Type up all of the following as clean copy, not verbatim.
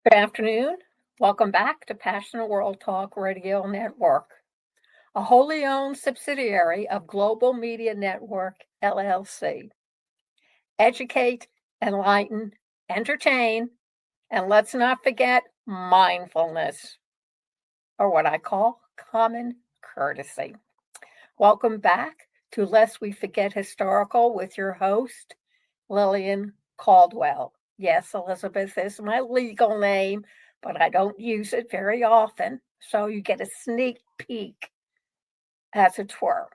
Good afternoon. Welcome back to Passionate World Talk Radio Network, a wholly owned subsidiary of Global Media Network, LLC. Educate, enlighten, entertain, and let's not forget mindfulness, or what I call common courtesy. Welcome back to Lest We Forget Historical with your host, Lillian Caldwell. Yes, Elizabeth is my legal name, but I don't use it very often, so you get a sneak peek, as it were.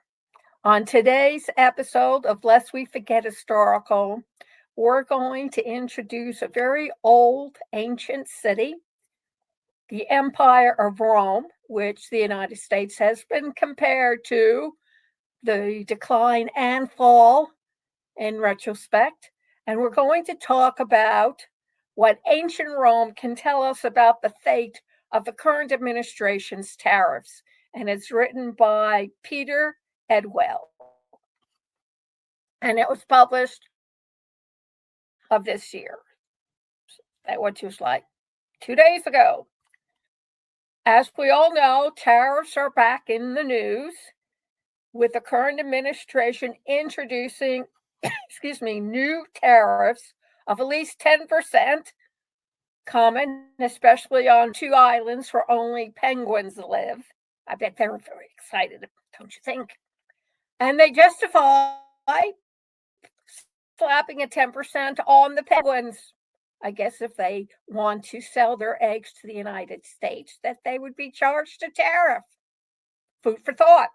On today's episode of Lest We Forget Historical, we're going to introduce a very old, ancient city, the Empire of Rome, which the United States has been compared to the decline and fall in retrospect. And we're going to talk about what ancient Rome can tell us about the fate of the current administration's tariffs. And it's written by Peter Edwell. And it was published of this year, which was like 2 days ago. As we all know, tariffs are back in the news, with the current administration introducing new tariffs of at least 10%, common, especially on 2 islands where only penguins live. I bet they were very excited, don't you think? And they justify slapping a 10% on the penguins. I guess if they want to sell their eggs to the United States, that they would be charged a tariff. Food for thought.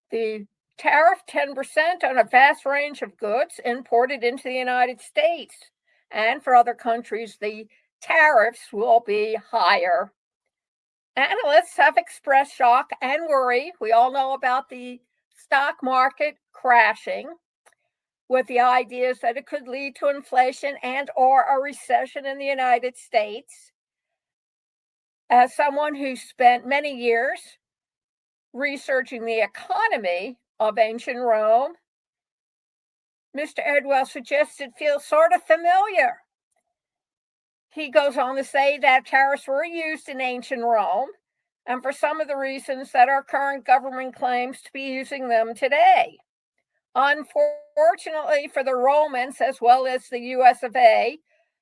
The tariff 10% on a vast range of goods imported into the United States. And for other countries, the tariffs will be higher. Analysts have expressed shock and worry. We all know about the stock market crashing, with the ideas that it could lead to inflation and or a recession in the United States. As someone who spent many years researching the economy of ancient Rome, Mr. Edwell suggests it feels sort of familiar. He goes on to say that tariffs were used in ancient Rome, and for some of the reasons that our current government claims to be using them today. Unfortunately for the Romans, as well as the US of A,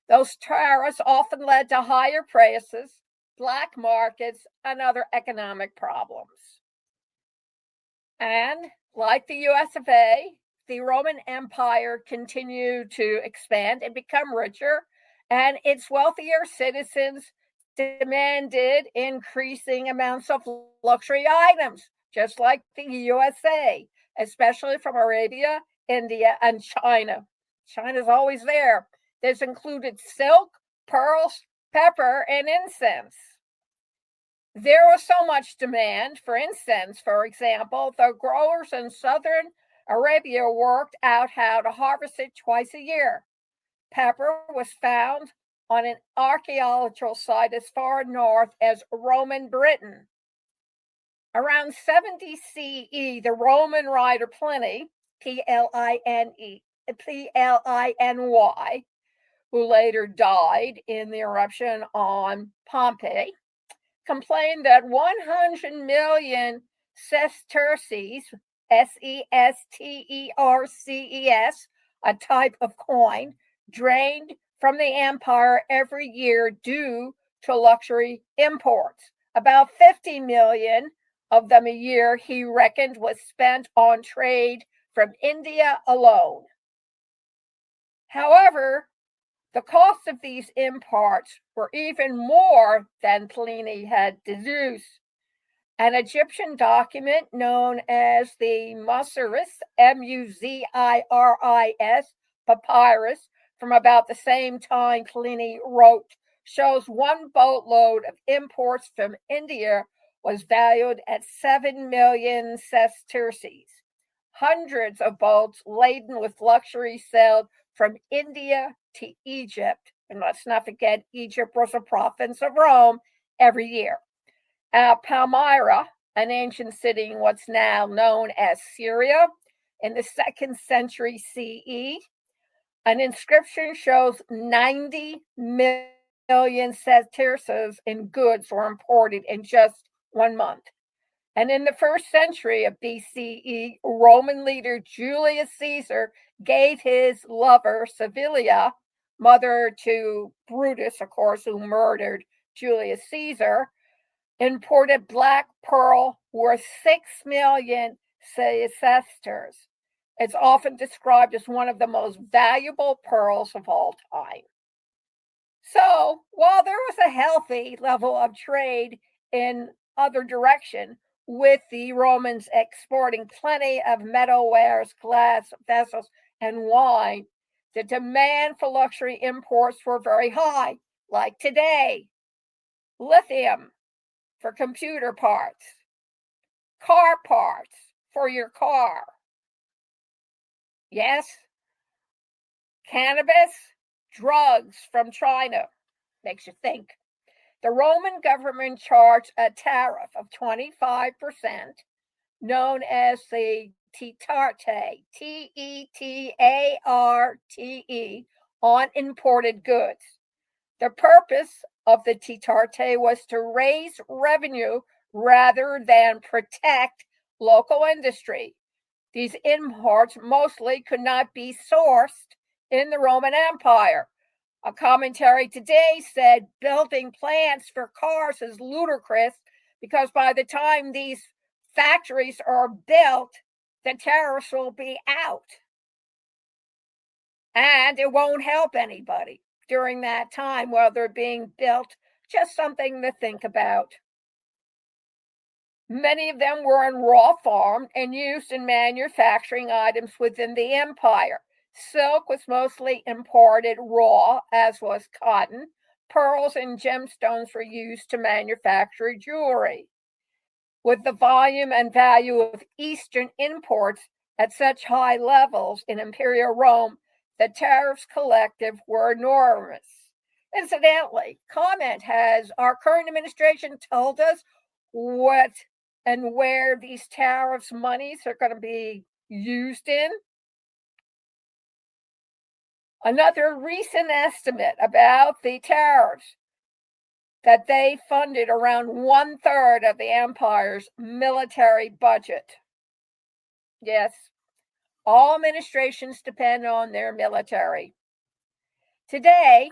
those tariffs often led to higher prices, black markets, and other economic problems. And like the US of A, the Roman Empire continued to expand and become richer, and its wealthier citizens demanded increasing amounts of luxury items, just like the USA, especially from Arabia, India, and China. China's always there. This included silk, pearls, pepper, and incense. There was so much demand for incense, for example, the growers in southern Arabia worked out how to harvest it twice a year. Pepper was found on an archaeological site as far north as Roman Britain. Around 70 CE, the Roman writer Pliny, Pliny, who later died in the eruption on Pompeii, complained that 100 million sesterces, sesterces, a type of coin, drained from the empire every year due to luxury imports. About 50 million of them a year, he reckoned, was spent on trade from India alone. However, the cost of these imports were even more than Pliny had deduced. An Egyptian document known as the Muziris, Muziris, papyrus, from about the same time Pliny wrote, shows one boatload of imports from India was valued at 7 million sesterces. Hundreds of boats laden with luxury sailed from India to Egypt, and let's not forget Egypt was a province of Rome, every year. Palmyra, an ancient city in what's now known as Syria, in the 2nd century CE, An inscription shows 90 million sesterces in goods were imported in just 1 month. And in the first century of BCE, Roman leader Julius Caesar gave his lover Servilia, mother to Brutus, of course, who murdered Julius Caesar, imported black pearl worth 6 million sesterces. It's often described as one of the most valuable pearls of all time. So, while there was a healthy level of trade in other direction, with the Romans exporting plenty of metalwares, glass vessels, and wine, the demand for luxury imports were very high, like today. Lithium for computer parts, car parts for your car. Yes, cannabis, drugs from China. Makes you think. The Roman government charged a tariff of 25%, known as the titarte, T-E-T-A-R-T-E, on imported goods. The purpose of the titarte was to raise revenue rather than protect local industry. These imports mostly could not be sourced in the Roman Empire. A commentary today said building plants for cars is ludicrous because by the time these factories are built, the tariffs will be out. And it won't help anybody during that time while they're being built. Just something to think about. Many of them were in raw form and used in manufacturing items within the empire. Silk was mostly imported raw, as was cotton. Pearls and gemstones were used to manufacture jewelry. With the volume and value of Eastern imports at such high levels in Imperial Rome, the tariffs collective were enormous. Incidentally, comment, has our current administration told us what and where these tariffs monies are going to be used in? Another recent estimate about the tariffs that they funded around 1/3 of the empire's military budget. Yes, all administrations depend on their military. Today,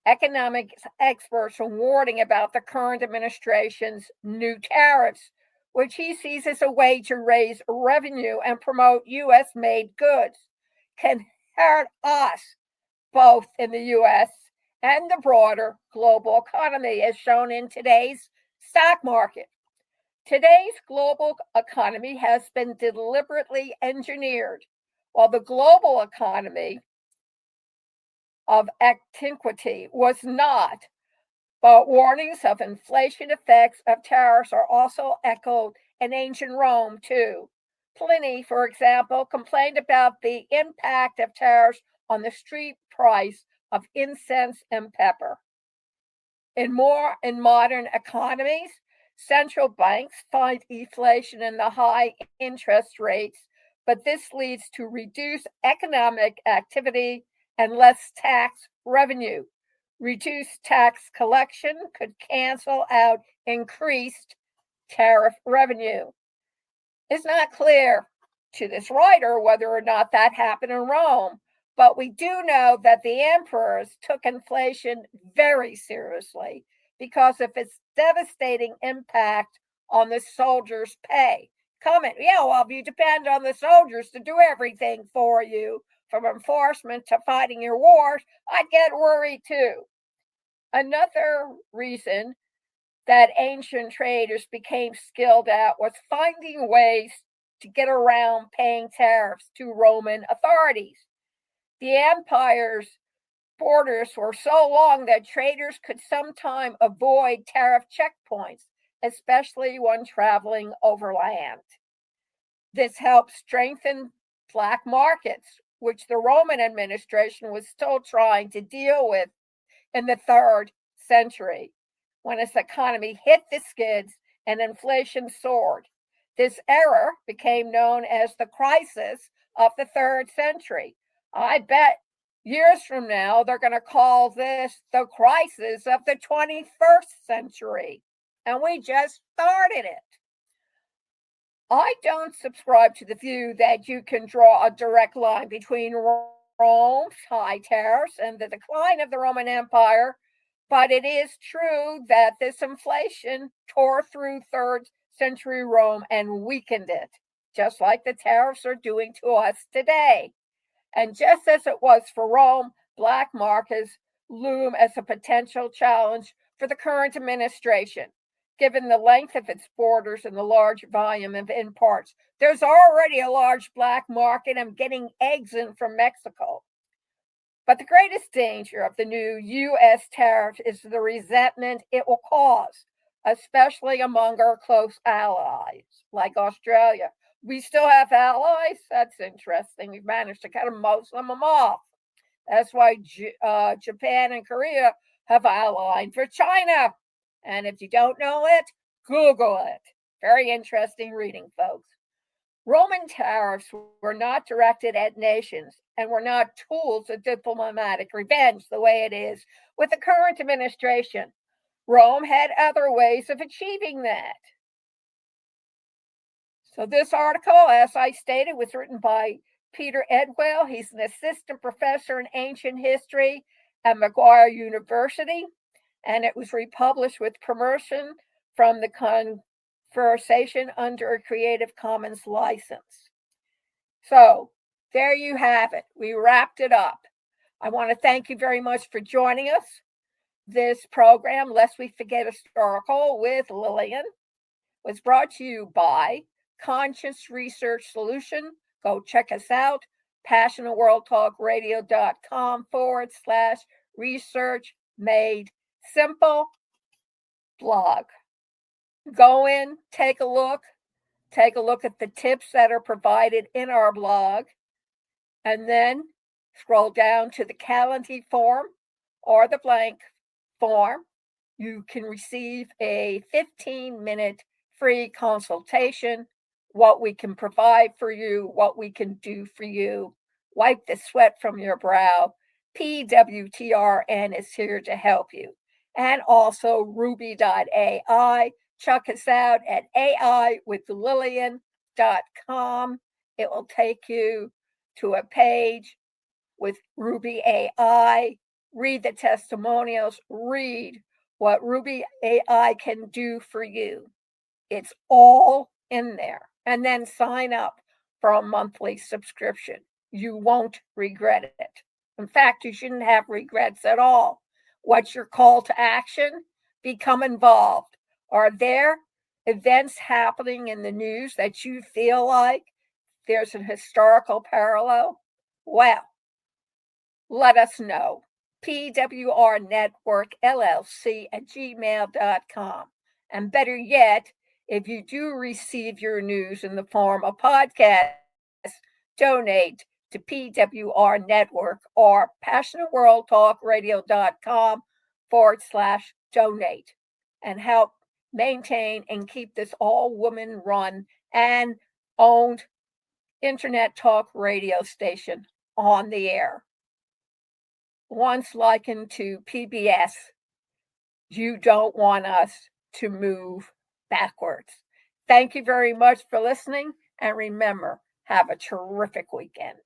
economic experts are warning about the current administration's new tariffs, which he sees as a way to raise revenue and promote U.S. made goods, can hurt us both in the US and the broader global economy, as shown in today's stock market. Today's global economy has been deliberately engineered, while the global economy of antiquity was not. But warnings of inflation effects of tariffs are also echoed in ancient Rome, too. Pliny, for example, complained about the impact of tariffs on the street price of incense and pepper. In modern economies, central banks find inflation in the high interest rates, but this leads to reduced economic activity and less tax revenue. Reduced tax collection could cancel out increased tariff revenue. It's not clear to this writer whether or not that happened in Rome, but we do know that the emperors took inflation very seriously because of its devastating impact on the soldiers' pay. Comment, yeah, well, if you depend on the soldiers to do everything for you, from enforcement to fighting your wars, I'd get worried too. Another reason that ancient traders became skilled at was finding ways to get around paying tariffs to Roman authorities. The empire's borders were so long that traders could sometimes avoid tariff checkpoints, especially when traveling overland. This helped strengthen black markets, which the Roman administration was still trying to deal with in the 3rd century, when its economy hit the skids and inflation soared. This era became known as the crisis of the 3rd century. I bet Years from now, they're going to call this the crisis of the 21st century. And we just started it. I don't subscribe to the view that you can draw a direct line between Rome's high tariffs and the decline of the Roman Empire, but it is true that this inflation tore through 3rd century Rome and weakened it, just like the tariffs are doing to us today. And just as it was for Rome, black markets loom as a potential challenge for the current administration. Given the length of its borders and the large volume of imports, there's already a large black market of getting eggs in from Mexico. But the greatest danger of the new U.S. tariff is the resentment it will cause, especially among our close allies, like Australia. We still have allies? That's interesting. We've managed to cut most of them off. That's why Japan and Korea have allied for China. And if you don't know it, Google it. Very interesting reading, folks. Roman tariffs were not directed at nations and were not tools of diplomatic revenge the way it is with the current administration. Rome had other ways of achieving that. So this article, as I stated, was written by Peter Edwell. He's an assistant professor in ancient history at McGuire University, and it was republished with permission from the conversation under a Creative Commons license. So there you have it. We wrapped it up. I want to thank you very much for joining us. This program, Lest We Forget Historical with Lillian, was brought to you by Conscious Research Solution. Go check us out, passionatworldtalkradio.com/research made simple blog. Go in, take a look at the tips that are provided in our blog, and then scroll down to the Calendly form or the blank form. You can receive a 15-minute free consultation, what we can provide for you, what we can do for you. Wipe the sweat from your brow. PWTRN is here to help you. And also Ruby.ai. Check us out at aiwithlillian.com. It will take you to a page with Ruby AI. Read the testimonials. Read what Ruby AI can do for you. It's all in there. And then sign up for a monthly subscription. You won't regret it. In fact, you shouldn't have regrets at all. What's your call to action? Become involved. Are there events happening in the news that you feel like there's an historical parallel? Well, let us know. pwrnetworkllc@gmail.com. And better yet, if you do receive your news in the form of podcasts, donate to PWR Network or passionatworldtalkradio.com/donate and help maintain and keep this all-woman run and owned internet talk radio station on the air. Once likened to PBS, you don't want us to move backwards. Thank you very much for listening, and remember, have a terrific weekend.